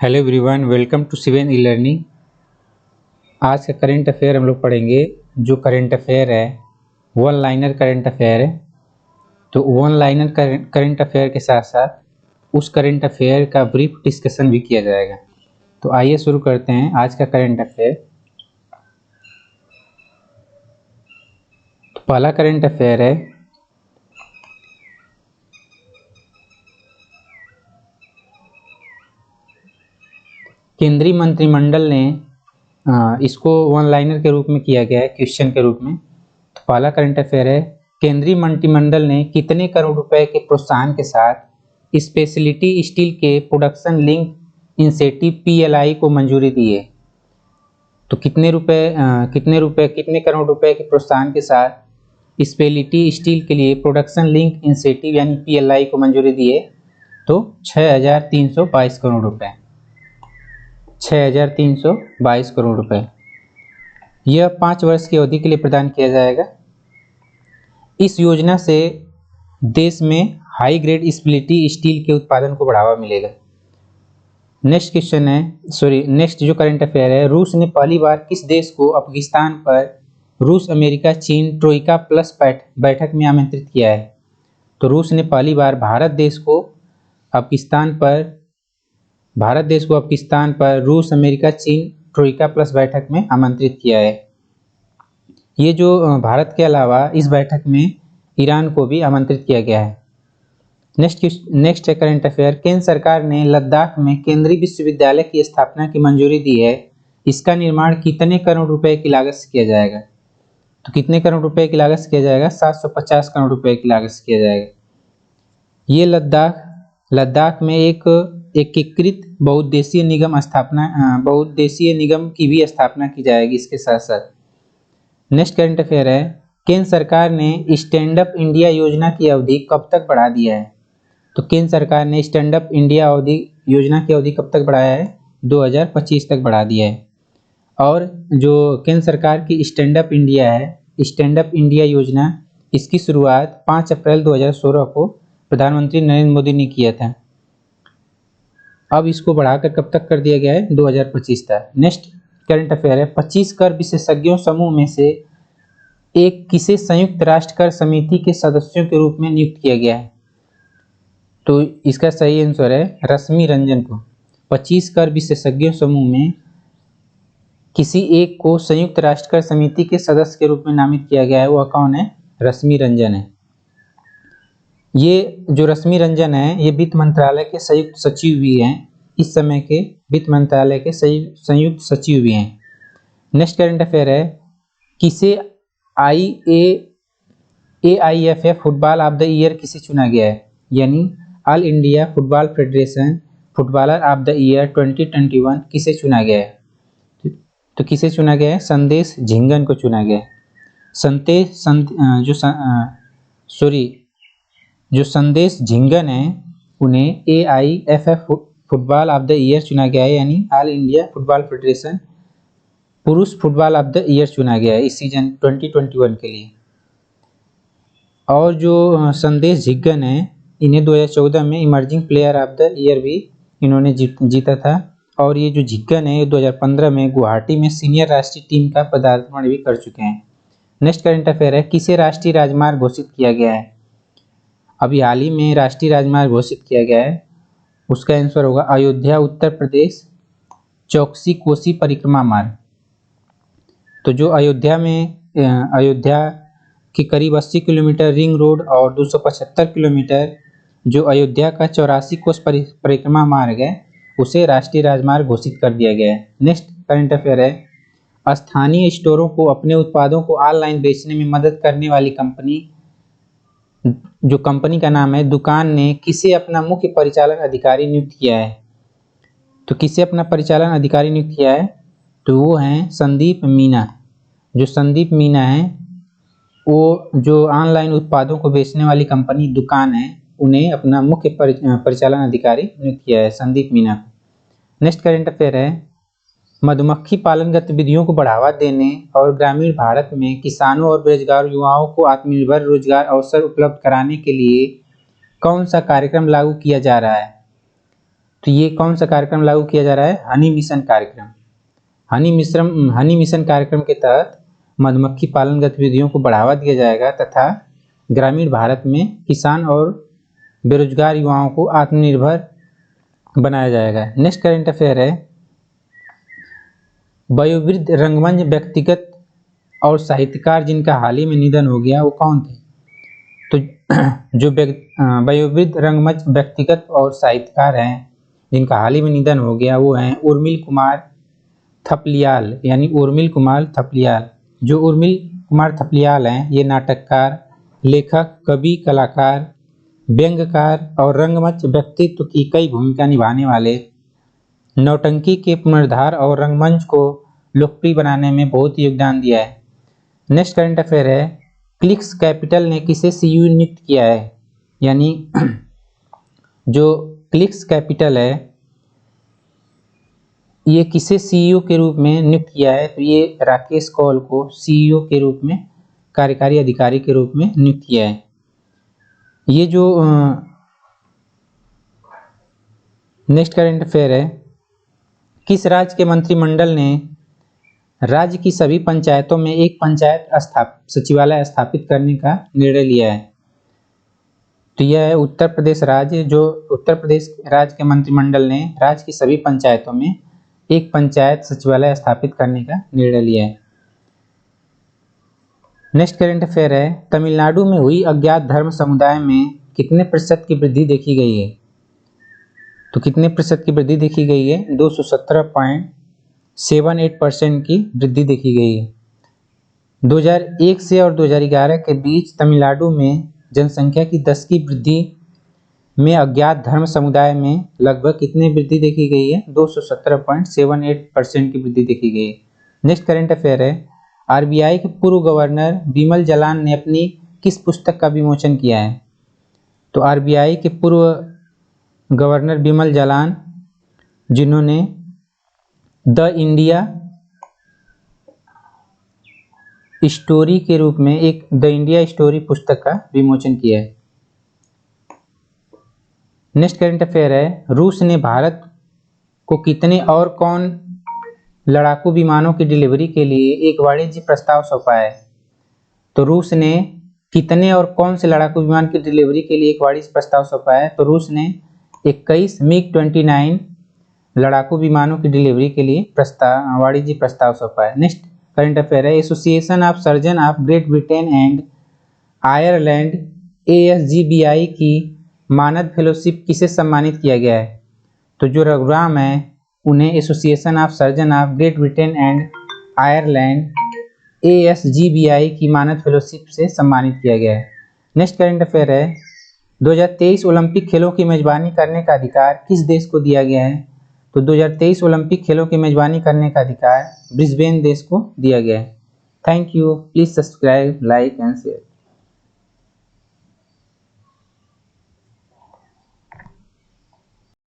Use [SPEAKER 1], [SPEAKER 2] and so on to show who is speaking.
[SPEAKER 1] Hello everyone, welcome to Sivan e learning. आज का current affair हम लोग पढ़ेंगे। जो करंट अफेयर है वन लाइनर करंट अफेयर है। तो वन लाइनर करंट अफेयर के साथ साथ उस करंट अफेयर का ब्रीफ डिस्कशन भी किया जाएगा। तो आइए शुरू करते हैं आज का करंट अफेयर। तो पहला करंट अफेयर है, केंद्रीय मंत्रिमंडल ने इसको वन लाइनर के रूप में किया गया है, क्वेश्चन के रूप में। तो पहला करंट अफेयर है, केंद्रीय मंत्रिमंडल ने कितने करोड़ रुपए के प्रोत्साहन के साथ स्पेशलिटी स्टील के प्रोडक्शन लिंक इंसेंटिव PLI को मंजूरी दी है। तो कितने करोड़ रुपए के प्रोत्साहन के साथ स्पेशलिटी स्टील के लिए प्रोडक्शन लिंक इंसेंटिव यानी PLI को मंजूरी दी है। तो 6,322 करोड़ रुपए, 6,322 करोड़ रुपए। यह 5 वर्ष की अवधि के लिए प्रदान किया जाएगा। इस योजना से देश में हाई ग्रेड स्पेशलिटी स्टील के उत्पादन को बढ़ावा मिलेगा। नेक्स्ट जो करंट अफेयर है, रूस ने पहली बार किस देश को अफगानिस्तान पर रूस, अमेरिका, चीन ट्रोइका प्लस बैठक में आमंत्रित किया है। तो रूस ने पहली बार भारत देश को अफगानिस्तान पर रूस, अमेरिका, चीन ट्रोइका प्लस बैठक में आमंत्रित किया है। ये जो भारत के अलावा इस बैठक में ईरान को भी आमंत्रित किया गया है। नेक्स्ट है करंट अफेयर, केंद्र सरकार ने लद्दाख में केंद्रीय विश्वविद्यालय की स्थापना की मंजूरी दी है। इसका निर्माण कितने करोड़ रुपए की लागत से किया जाएगा? तो कितने करोड़ रुपए की लागत से किया जाएगा? 750 करोड़ रुपए की लागत से किया जाएगा। ये लद्दाख में एक एकीकृत बहुउद्देशीय निगम की भी स्थापना की जाएगी इसके साथ साथ। नेक्स्ट करंट अफेयर है, केंद्र सरकार ने स्टैंड अप इंडिया योजना की अवधि कब तक बढ़ा दिया है? तो केंद्र सरकार ने स्टैंड अप इंडिया योजना की अवधि कब तक बढ़ाया है? 2025 तक बढ़ा दिया है। और जो केंद्र सरकार की स्टैंड अप इंडिया योजना, इसकी शुरुआत 5 अप्रैल 2016 को प्रधानमंत्री नरेंद्र मोदी ने किया था। अब इसको बढ़ाकर कब तक कर दिया गया है? 2025 तक। नेक्स्ट करंट अफेयर है, 25 कर विशेषज्ञों समूह में से एक किसे संयुक्त राष्ट्र कर समिति के सदस्यों के रूप में नियुक्त किया गया है? तो इसका सही आंसर है रश्मि रंजन को। 25 कर विशेषज्ञों समूह में किसी एक को संयुक्त राष्ट्र कर समिति के सदस्य के रूप में नामित किया गया है। वह कौन है? रश्मि रंजन है। ये जो रश्मि रंजन है, ये वित्त मंत्रालय के संयुक्त सचिव भी हैं। इस समय के वित्त मंत्रालय के संयुक्त सचिव भी हैं। नेक्स्ट करंट अफेयर है, किसे AIFF football of the year किसे चुना गया है? यानी all India football federation footballer of the year 2021 किसे चुना गया है? तो किसे चुना गया है? संदेश झिंगन को चुना गया है। जो संदेश झिंगन है, उन्हें AIFF football of the year चुना गया है, यानी ऑल इंडिया फुटबॉल फेडरेशन पुरुष फुटबॉल ऑफ द ईयर चुना गया है इस सीजन 2021 के लिए। और जो संदेश झिंगन है, इन्हें 2014 में emerging player of the year भी इन्होंने जीता था। और ये जो झिंगन है, 2015 में गुवाहाटी में सीनियर राष्ट्रीय टीम का पदार्पण भी कर चुके हैं। नेक्स्ट करंट अफेयर है, किसे राष्ट्रीय राजमार्ग घोषित किया गया है? अभी हाल ही में राष्ट्रीय राजमार्ग घोषित किया गया है। उसका आंसर होगा अयोध्या उत्तर प्रदेश चौकसी कोसी परिक्रमा मार्ग। तो जो अयोध्या की करीब 80 किलोमीटर रिंग रोड और 275 किलोमीटर जो अयोध्या का 84 कोस परिक्रमा मार्ग है, उसे राष्ट्रीय राजमार्ग घोषित कर दिया गया है। नेक्स्ट करंट अफेयर है, स्थानीय स्टोरों को अपने उत्पादों को ऑनलाइन बेचने में मदद करने वाली कंपनी का नाम है दुकान ने किसे अपना मुख्य परिचालन अधिकारी नियुक्त किया है? तो किसे अपना परिचालन अधिकारी नियुक्त किया है? तो वो हैं संदीप मीना। जो संदीप मीना है, वो जो ऑनलाइन उत्पादों को बेचने वाली कंपनी दुकान है, उन्हें अपना मुख्य परिचालन अधिकारी नियुक्त किया है, संदीप मीना को। नेक्स्ट करंट अफेयर है, मधुमक्खी पालन गतिविधियों को बढ़ावा देने और ग्रामीण भारत में किसानों और बेरोजगार युवाओं को आत्मनिर्भर रोजगार अवसर उपलब्ध कराने के लिए कौन सा कार्यक्रम लागू किया जा रहा है? तो ये कौन सा कार्यक्रम लागू किया जा रहा है? हनी मिशन कार्यक्रम। हनी मिशन कार्यक्रम के तहत मधुमक्खी पालन गतिविधियों को बढ़ावा दिया जाएगा तथा ग्रामीण भारत में किसान और बेरोजगार युवाओं को आत्मनिर्भर बनाया जाएगा। नेक्स्ट करंट अफेयर है, वयोवृद्ध रंगमंच व्यक्तिगत और साहित्यकार जिनका हाल ही में निधन हो गया वो कौन थे? तो जो वयोवृद्ध रंगमंच व्यक्तिगत और साहित्यकार हैं जिनका हाल ही में निधन हो गया वो हैं उर्मिल कुमार थपलियाल, यानी उर्मिल कुमार थपलियाल। जो उर्मिल कुमार थपलियाल हैं ये नाटककार, लेखक, कवि, कलाकार, व्यंग्यकार और रंगमंच व्यक्तित्व की कई भूमिका निभाने वाले, नौटंकी के पुनरुद्धार और रंगमंच को लोकप्रिय बनाने में बहुत योगदान दिया है। नेक्स्ट करंट अफेयर है, क्लिक्स कैपिटल ने किसे सीईओ नियुक्त किया है? यानी जो क्लिक्स कैपिटल है ये किसे सीईओ के रूप में नियुक्त किया है? तो ये राकेश कौल को सीईओ के रूप में, कार्यकारी अधिकारी के रूप में नियुक्त किया है। ये जो नेक्स्ट करंट अफेयर है, किस राज्य के मंत्रिमंडल ने राज्य की सभी पंचायतों में एक पंचायत सचिवालय स्थापित करने का निर्णय लिया है? तो यह है उत्तर प्रदेश राज्य। जो उत्तर प्रदेश राज्य के मंत्रिमंडल ने राज्य की सभी पंचायतों में एक पंचायत सचिवालय स्थापित करने का निर्णय लिया है। नेक्स्ट करंट अफेयर है, तमिलनाडु में हुई अज्ञात धर्म समुदाय में कितने प्रतिशत की वृद्धि देखी गई है? तो कितने प्रतिशत की वृद्धि देखी गई है? 217.78% की वृद्धि देखी गई है। 2001 से और 2011 के बीच तमिलनाडु में जनसंख्या की 10 की वृद्धि में अज्ञात धर्म समुदाय में लगभग कितनी वृद्धि देखी गई है? 217.78% की वृद्धि देखी गई है। नेक्स्ट करंट अफेयर है, आरबीआई के पूर्व गवर्नर बिमल जलान ने अपनी किस पुस्तक का विमोचन किया है? तो आरबीआई के पूर्व गवर्नर बिमल जलान जिन्होंने द इंडिया स्टोरी के रूप में एक द इंडिया स्टोरी पुस्तक का विमोचन किया है। नेक्स्ट करंट अफेयर है, रूस ने भारत को कितने और कौन लड़ाकू विमानों की डिलीवरी के लिए एक वाणिज्य प्रस्ताव सौंपा है? तो रूस ने कितने और कौन से लड़ाकू विमान की डिलीवरी के लिए एक वाणिज्य प्रस्ताव सौंपा है? तो रूस ने 21 MiG-29 लड़ाकू विमानों की डिलीवरी के लिए वाणिज्य प्रस्ताव सौंपा है। नेक्स्ट करंट अफेयर है, association of surgeon of great Britain and Ireland ASGBI की मानद फेलोशिप किसे सम्मानित किया गया है? तो जो रघुराम है उन्हें association of surgeon of great Britain and Ireland ASGBI की मानद फेलोशिप से सम्मानित किया गया है। नेक्स्ट करंट अफेयर है, 2023 ओलंपिक खेलों की मेजबानी करने का अधिकार किस देश को दिया गया है? तो 2023 ओलंपिक खेलों की मेजबानी करने का अधिकार ब्रिस्बेन देश को दिया गया है। Thank you, please subscribe, like and share.